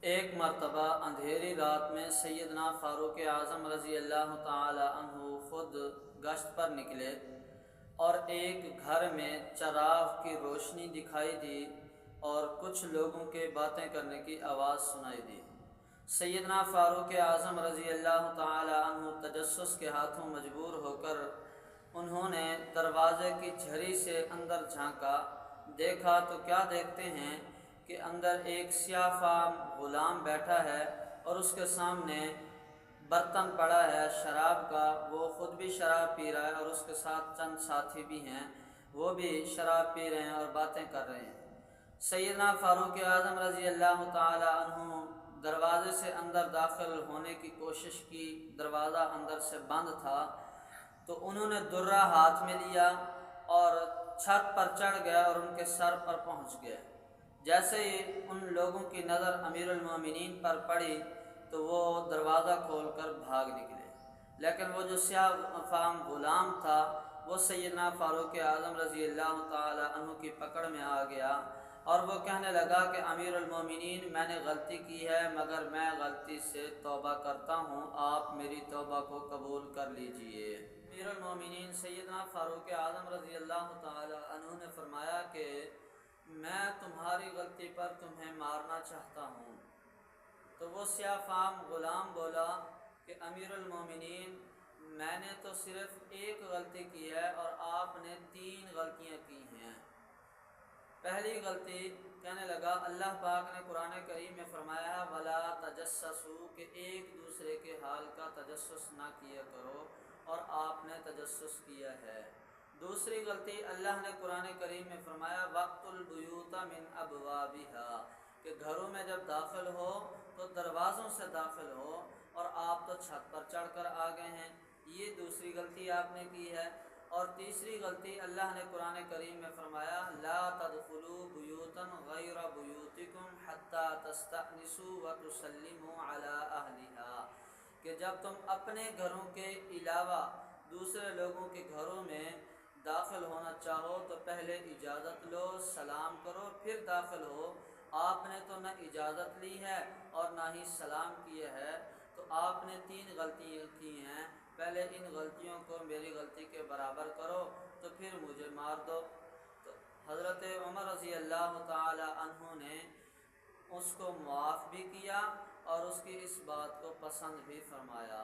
ایک مرتبہ اندھیری رات میں سیدنا فاروق اعظم رضی اللہ تعالی عنہ خود گشت پر نکلے اور ایک گھر میں چراغ کی روشنی دکھائی دی اور کچھ لوگوں کے باتیں کرنے کی آواز سنائی دی۔ سیدنا فاروق اعظم رضی اللہ تعالی عنہ تجسس کے ہاتھوں مجبور ہو کر انہوں نے دروازے کی جھری سے اندر جھانکا۔ دیکھا تو کیا دیکھتے ہیں کہ اندر ایک سیاہ فام غلام بیٹھا ہے اور اس کے سامنے برتن پڑا ہے شراب کا، وہ خود بھی شراب پی رہا ہے اور اس کے ساتھ چند ساتھی بھی ہیں، وہ بھی شراب پی رہے ہیں اور باتیں کر رہے ہیں۔ سیدنا فاروق اعظم رضی اللہ تعالی عنہ دروازے سے اندر داخل ہونے کی کوشش کی، دروازہ اندر سے بند تھا، تو انہوں نے درہ ہاتھ میں لیا اور چھت پر چڑھ گئے اور ان کے سر پر پہنچ گئے۔ جیسے ہی ان لوگوں کی نظر امیر المومنین پر پڑی تو وہ دروازہ کھول کر بھاگ نکلے، لیکن وہ جو سیاہ فام غلام تھا وہ سیدنا فاروق اعظم رضی اللہ تعالی عنہ کی پکڑ میں آ گیا اور وہ کہنے لگا کہ امیر المومنین، میں نے غلطی کی ہے مگر میں غلطی سے توبہ کرتا ہوں، آپ میری توبہ کو قبول کر لیجئے۔ امیر المومنین سیدنا فاروق اعظم رضی اللہ تعالی عنہ نے فرمایا کہ میں تمہاری غلطی پر تمہیں مارنا چاہتا ہوں۔ تو وہ سیاہ فام غلام بولا کہ امیر المومنین، میں نے تو صرف ایک غلطی کی ہے اور آپ نے 3 غلطیاں کی ہیں۔ پہلی غلطی کہنے لگا، اللہ پاک نے قرآن کریم میں فرمایا ہے وَلَا تَجَسَّسُوا، کہ ایک دوسرے کے حال کا تجسس نہ کیا کرو، اور آپ نے تجسس کیا ہے۔ دوسری غلطی اللہ نے قرآن کریم میں فرمایا وَاقْتُلُوا الْبُيُوتَ مِنْ أَبْوَابِهَا، کہ گھروں میں جب داخل ہو تو دروازوں سے داخل ہو، اور آپ تو چھت پر چڑھ کر آ گئے ہیں، یہ دوسری غلطی آپ نے کی ہے۔ اور تیسری غلطی اللہ نے قرآن کریم میں فرمایا لا تدخلوا بیوتا غیر بیوتکم حتی تستأنسوا وتسلموا علی اہلہا، کہ جب تم اپنے گھروں کے علاوہ دوسرے لوگوں کے گھروں میں داخل ہونا چاہو تو پہلے اجازت لو، سلام کرو، پھر داخل ہو۔ آپ نے تو نہ اجازت لی ہے اور نہ ہی سلام کیا ہے، تو آپ نے 3 غلطیاں کی ہیں، پہلے ان غلطیوں کو میری غلطی کے برابر کرو تو پھر مجھے مار دو۔ تو حضرت عمر رضی اللہ تعالی عنہ نے اس کو معاف بھی کیا اور اس کی اس بات کو پسند بھی فرمایا۔